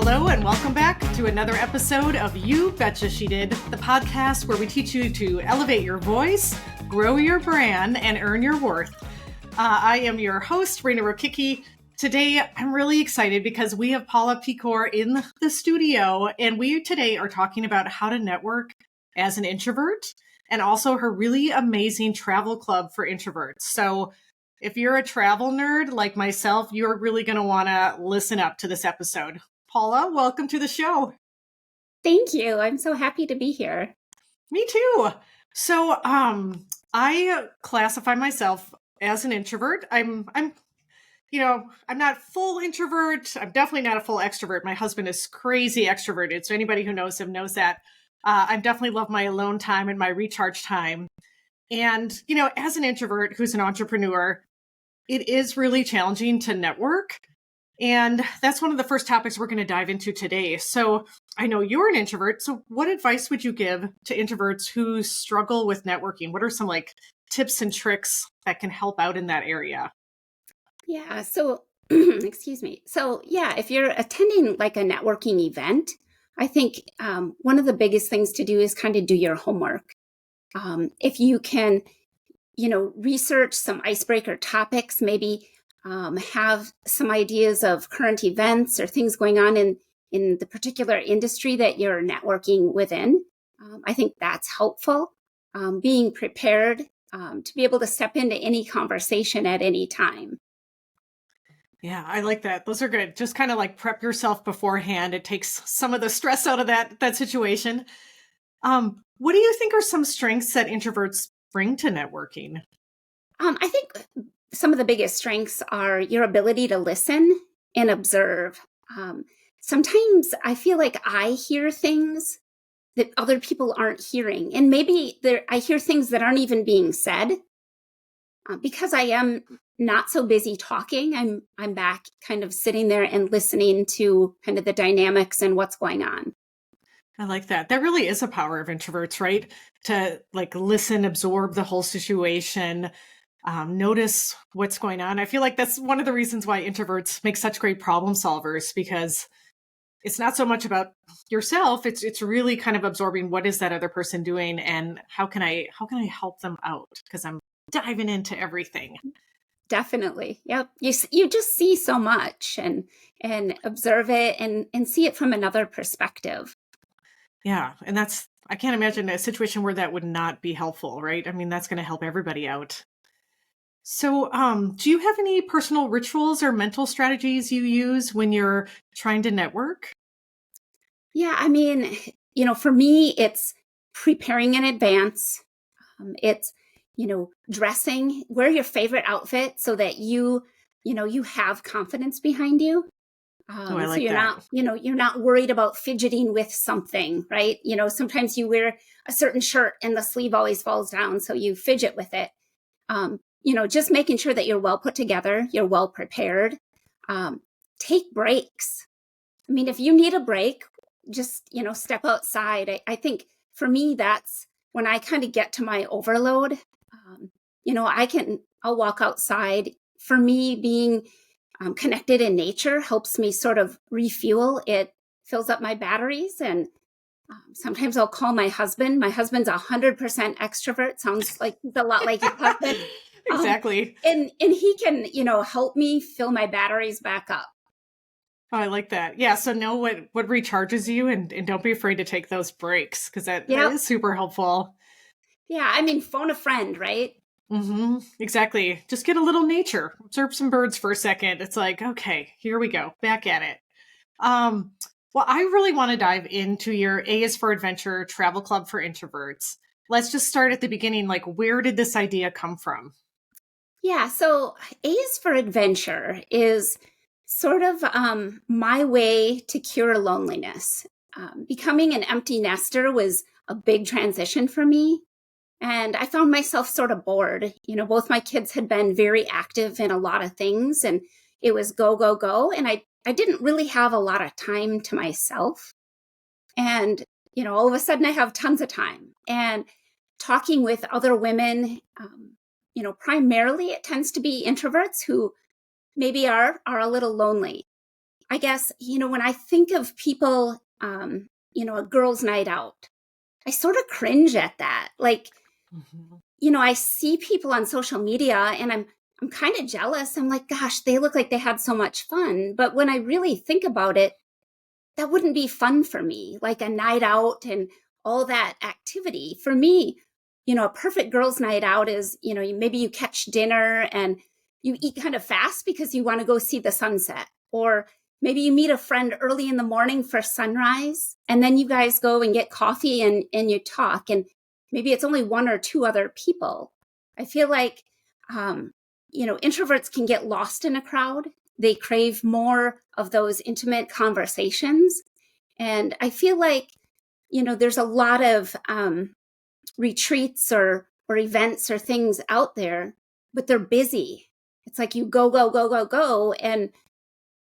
Hello and welcome back to another episode of You Betcha She Did, the podcast where we teach you to elevate your voice, grow your brand, and earn your worth. I am your host, Rayna. Today, I'm really excited because we have Paula Pecore in the studio, and we today are talking about how to network as an introvert and also her really amazing travel club for introverts. So if you're a travel nerd like myself, you're really going to want to listen up to this episode. Paula, welcome to the show. Thank you. I'm so happy to be here. Me too. So, I classify myself as an introvert. I'm not full introvert. I'm definitely not a full extrovert. My husband is crazy extroverted. So anybody who knows him knows that. I definitely love my alone time and my recharge time. And, as an introvert who's an entrepreneur, it is really challenging to network. And that's one of the first topics we're going to dive into today. So I know you're an introvert. So what advice would you give to introverts who struggle with networking? What are some tips and tricks that can help out in that area? Yeah. So, excuse me. So if you're attending a networking event, I think one of the biggest things to do is kind of do your homework. If you can, research some icebreaker topics, maybe have some ideas of current events or things going on in the particular industry that you're networking within. I think that's helpful. Being prepared to be able to step into any conversation at any time. Yeah, I like that. Those are good. Just kind of prep yourself beforehand. It takes some of the stress out of that situation. What do you think are some strengths that introverts bring to networking? I think some of the biggest strengths are your ability to listen and observe. Sometimes I feel like I hear things that other people aren't hearing. And maybe I hear things that aren't even being said. Because I am not so busy talking, I'm back kind of sitting there and listening to kind of the dynamics and what's going on. I like that. That really is a power of introverts, right? To listen, absorb the whole situation, notice what's going on. I feel like that's one of the reasons why introverts make such great problem solvers, because it's not so much about yourself. It's really kind of absorbing what is that other person doing and how can I help them out, because I'm diving into everything. Definitely. Yep. You just see so much and observe it and see it from another perspective. Yeah. And I can't imagine a situation where that would not be helpful, right? I mean, that's going to help everybody out. So, do you have any personal rituals or mental strategies you use when you're trying to network? Yeah. I mean, for me, it's preparing in advance. It's, dressing, wear your favorite outfit so that you have confidence behind you. I like so you're that. not, you're not worried about fidgeting with something, right? Sometimes you wear a certain shirt and the sleeve always falls down, so you fidget with it. Just making sure that you're well put together, you're well prepared. Take breaks. I mean, if you need a break, just, step outside. I for me, that's when I kind of get to my overload. I'll walk outside. For me, being connected in nature helps me sort of refuel. It fills up my batteries. And sometimes I'll call my husband. My husband's 100% extrovert. Sounds like he's a lot like your husband. Exactly. And he can, help me fill my batteries back up. Oh, I like that. Yeah. So know what recharges you and don't be afraid to take those breaks, because that is super helpful. Yeah. I mean, phone a friend, right? Mm-hmm. Exactly. Just get a little nature, observe some birds for a second. It's okay, here we go, back at it. Well, I really want to dive into your A is for Adventure travel club for introverts. Let's just start at the beginning. Where did this idea come from? Yeah. So A is for Adventure is sort of my way to cure loneliness. Becoming an empty nester was a big transition for me. And I found myself sort of bored. Both my kids had been very active in a lot of things, and it was go, go, go. And I didn't really have a lot of time to myself. And, all of a sudden I have tons of time. And talking with other women, primarily it tends to be introverts who maybe are a little lonely. I guess, when I think of people, a girl's night out, I sort of cringe at that. Like, Mhm. I see people on social media and I'm kind of jealous. I'm like, gosh, they look like they had so much fun. But when I really think about it, that wouldn't be fun for me, like a night out and all that activity. For me, a perfect girls' night out is, maybe you catch dinner and you eat kind of fast because you want to go see the sunset. Or maybe you meet a friend early in the morning for sunrise, and then you guys go and get coffee and you talk. And maybe it's only one or two other people. I feel like, introverts can get lost in a crowd. They crave more of those intimate conversations. And I feel like, there's a lot of retreats or events or things out there, but they're busy. It's like you go, go, go, go, go. And,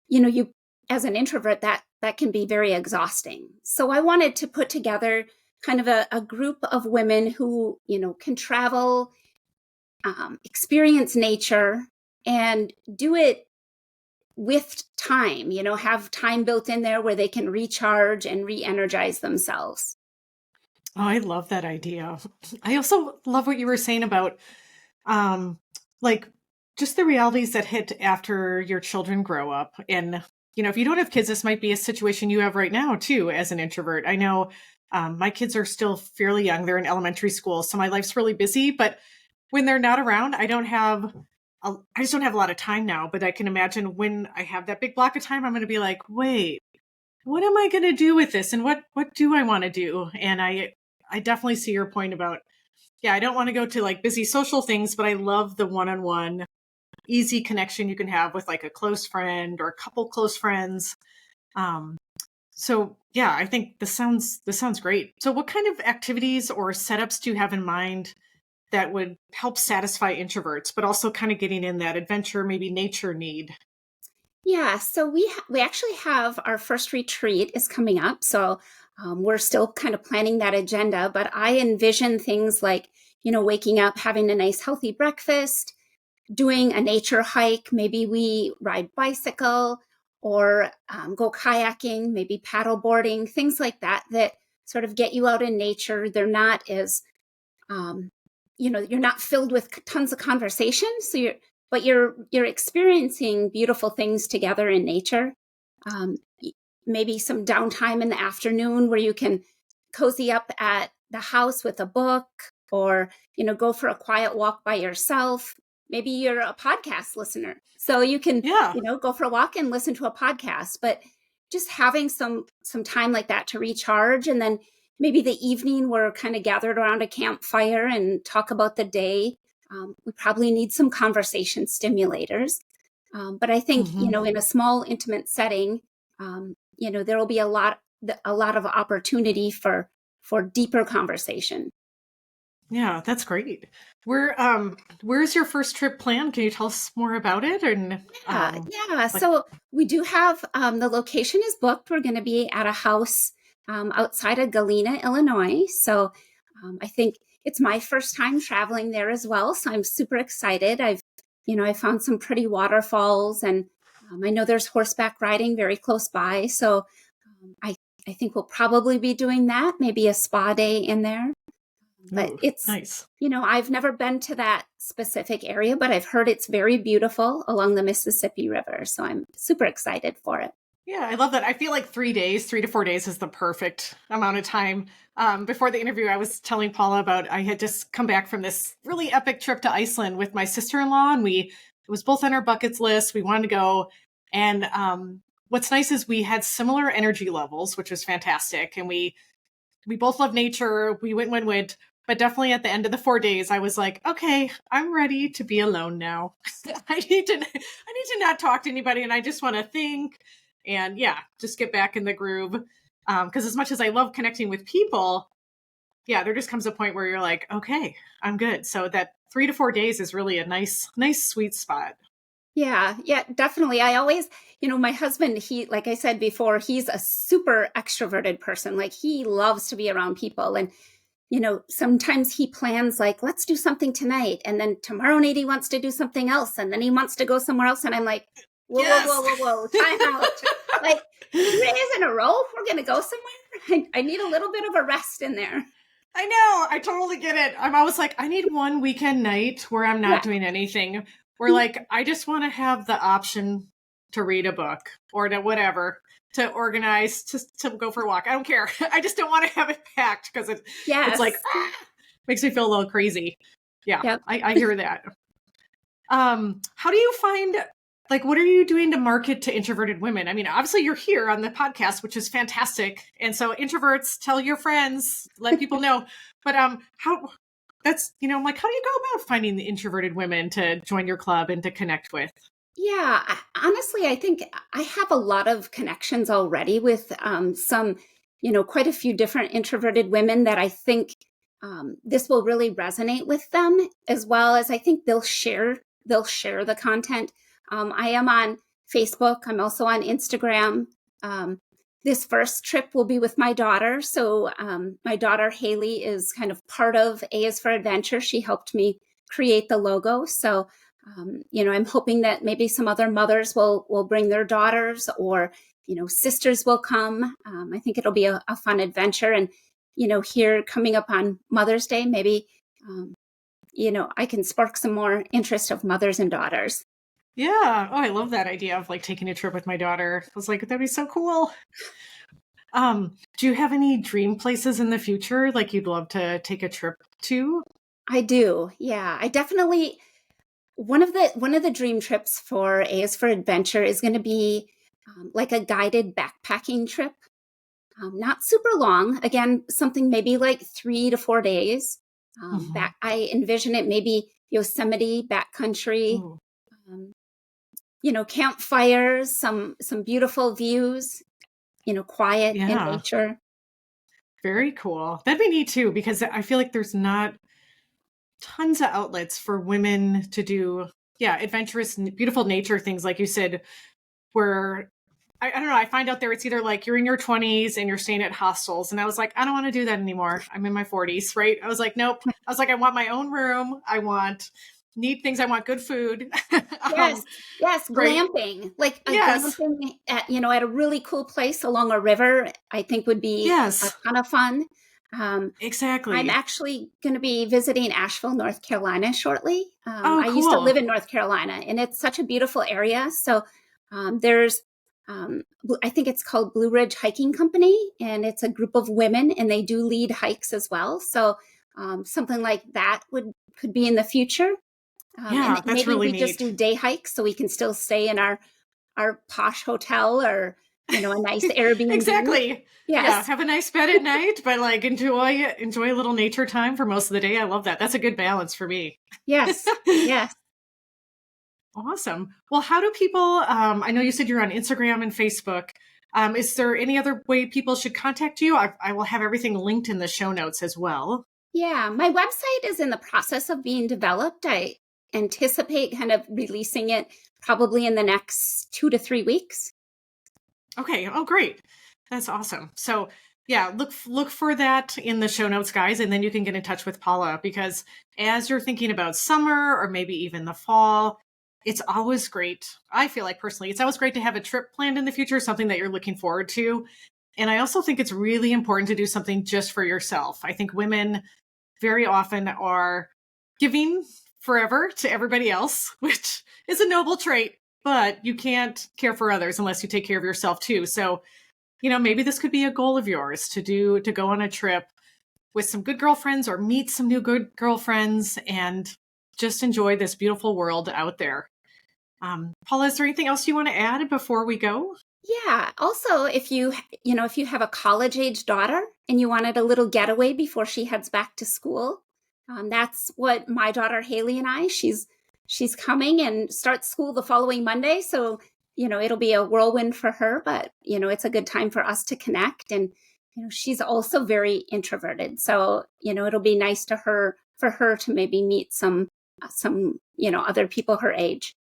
you, as an introvert, that can be very exhausting. So I wanted to put together kind of a group of women who, can travel, experience nature, and do it with time, have time built in there where they can recharge and re-energize themselves. Oh, I love that idea. I also love what you were saying about um like just the realities that hit after your children grow up. And if you don't have kids, this might be a situation you have right now too as an introvert. I know my kids are still fairly young. They're in elementary school, so my life's really busy, but when they're not around, I just don't have a lot of time now. But I can imagine when I have that big block of time, I'm going to be like, wait, what am I going to do with this? And what do I want to do? And I definitely see your point about, yeah, I don't want to go to like busy social things, but I love the one-on-one easy connection you can have with like a close friend or a couple close friends. Um, so yeah, I think this sounds great. So what kind of activities or setups do you have in mind that would help satisfy introverts, but also kind of getting in that adventure, maybe nature need? Yeah, so we actually have our first retreat is coming up. So we're still kind of planning that agenda, but I envision things like, waking up, having a nice healthy breakfast, doing a nature hike. Maybe we ride bicycle or go kayaking, maybe paddle boarding, things like that, that sort of get you out in nature. They're not as, um, you're not filled with tons of conversation. But you're experiencing beautiful things together in nature. Um, Maybe some downtime in the afternoon where you can cozy up at the house with a book, or go for a quiet walk by yourself. Maybe you're a podcast listener, so you can Yeah. go for a walk and listen to a podcast. But just having some time like that to recharge, and then maybe the evening we're kind of gathered around a campfire and talk about the day. We probably need some conversation stimulators. But I think, Mhm. in a small, intimate setting, there will be a lot of opportunity for deeper conversation. Yeah, that's great. Where's your first trip planned? Can you tell us more about it? And Yeah, yeah. like So we do have the location is booked. We're going to be at a house outside of Galena, Illinois. So I think it's my first time traveling there as well. So I'm super excited. I found some pretty waterfalls, and I know there's horseback riding very close by. So I think we'll probably be doing that. Maybe a spa day in there. But ooh, it's, nice. I've never been to that specific area, but I've heard it's very beautiful along the Mississippi River. So I'm super excited for it. Yeah, I love that. I feel like 3 days, 3 to 4 days is the perfect amount of time. Before the interview, I was telling Paula about I had just come back from this really epic trip to Iceland with my sister-in-law, and it was both on our buckets list. We wanted to go, and what's nice is we had similar energy levels, which was fantastic, and we both love nature. We went, but definitely at the end of the 4 days, I was like, okay, I'm ready to be alone now. I need to not talk to anybody, and I just want to think and yeah, just get back in the groove. Because as much as I love connecting with people, yeah, there just comes a point where you're like, okay, I'm good. So that 3 to 4 days is really a nice sweet spot. Yeah, yeah, definitely. I always, my husband, like I said before, he's a super extroverted person. Like he loves to be around people. And, sometimes he plans like, let's do something tonight. And then tomorrow night he wants to do something else. And then he wants to go somewhere else. And I'm like, whoa, whoa, Yes. whoa, whoa, whoa, time out. Like 3 days in a row, we're going to go somewhere. I need a little bit of a rest in there. I know. I totally get it. I'm always like, I need one weekend night where I'm not Yeah. doing anything. Where like, I just want to have the option to read a book or to whatever, to organize, to go for a walk. I don't care. I just don't want to have it packed because it's Yes. like, makes me feel a little crazy. Yeah, Yep. I hear that. How do you find, like, what are you doing to market to introverted women? I mean, obviously you're here on the podcast, which is fantastic. And so introverts, tell your friends, let people know. But how that's, I'm like, how do you go about finding the introverted women to join your club and to connect with? Yeah, honestly, I think I have a lot of connections already with some, quite a few different introverted women that I think this will really resonate with them, as well as I think they'll share the content. I am on Facebook. I'm also on Instagram. Um, this first trip will be with my daughter. So my daughter Haley is kind of part of A is for Adventure. She helped me create the logo. So I'm hoping that maybe some other mothers will bring their daughters, or sisters will come. I think it'll be a fun adventure, and here coming up on Mother's Day, maybe I can spark some more interest of mothers and daughters. Yeah. Oh, I love that idea of like taking a trip with my daughter. I was like, that'd be so cool. Do you have any dream places in the future like you'd love to take a trip to? I do. Yeah, I definitely. One of the dream trips for A is for Adventure is going to be like a guided backpacking trip. Not super long. Again, something maybe like 3 to 4 days. Mhm. Back, I envision it maybe Yosemite, backcountry, Ooh, um, campfires, some beautiful views, quiet in yeah. nature. Very cool. That'd be neat too, because I feel like there's not tons of outlets for women to do, yeah, adventurous, beautiful nature things, like you said, where I don't know, I find out there it's either like you're in your 20s and you're staying at hostels. And I was like, I don't want to do that anymore. I'm in my 40s, right? I was like, nope. I was like, I want my own room. I want neat things. I want good food. Yes, yes, Right. glamping, like a Yes. glamping at a really cool place along a river, I think would be a Yes. ton of fun. Um, I'm Exactly. actually going to be visiting Asheville, North Carolina shortly. Oh, I used to cool. live in North Carolina, and it's such a beautiful area. So there's, I think it's called Blue Ridge Hiking Company, and it's a group of women, and they do lead hikes as well. So something like that could be in the future. And Yeah, that's maybe really we just neat. do day hikes so we can still stay in our posh hotel, or a nice Airbnb. Exactly. Yeah, Yes, have a nice bed at night, but like enjoy a little nature time for most of the day. I love that. That's a good balance for me. yes, yes. Awesome. Well, how do people, I know you said you're on Instagram and Facebook. Is there any other way people should contact you? I will have everything linked in the show notes as well. Yeah, my website is in the process of being developed. I anticipate kind of releasing it probably in the next 2 to 3 weeks. Okay. Oh, great. That's awesome. So yeah, look for that in the show notes, guys, and then you can get in touch with Paula, because as you're thinking about summer or maybe even the fall, it's always great. I feel like personally, it's always great to have a trip planned in the future, something that you're looking forward to. And I also think it's really important to do something just for yourself. I think women very often are giving forever to everybody else, which is a noble trait, but you can't care for others unless you take care of yourself too. So, maybe this could be a goal of yours to go on a trip with some good girlfriends or meet some new good girlfriends and just enjoy this beautiful world out there. Paula, is there anything else you want to add before we go? Yeah. Also, if you have a college age daughter and you wanted a little getaway before she heads back to school, that's what my daughter Haley and she's coming and starts school the following Monday. So, it'll be a whirlwind for her, but it's a good time for us to connect. And, she's also very introverted. So, it'll be nice for her to maybe meet some other people her age.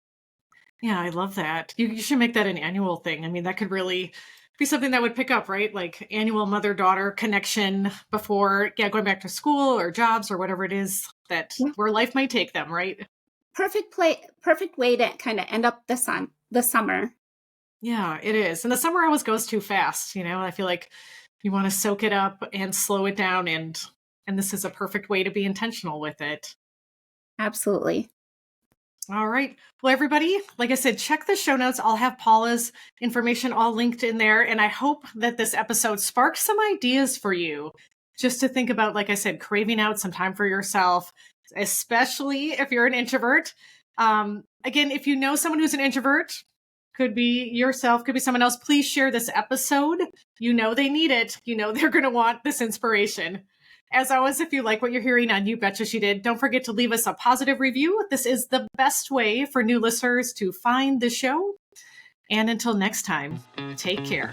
Yeah, I love that. You should make that an annual thing. I mean, that could really be something that would pick up, right? Like annual mother-daughter connection before, yeah, going back to school or jobs or whatever it is that Yeah. where life might take them, right? Perfect way to kind of end up the summer. Yeah, it is. And the summer always goes too fast, I feel like you want to soak it up and slow it down, and this is a perfect way to be intentional with it. Absolutely. All right. Well, everybody, like I said, check the show notes. I'll have Paula's information all linked in there. And I hope that this episode sparks some ideas for you just to think about, like I said, craving out some time for yourself, especially if you're an introvert. Again, if you know someone who's an introvert, could be yourself, could be someone else, please share this episode. They need it. They're going to want this inspiration. As always, if you like what you're hearing on You Betcha She Did, don't forget to leave us a positive review. This is the best way for new listeners to find the show. And until next time, take care.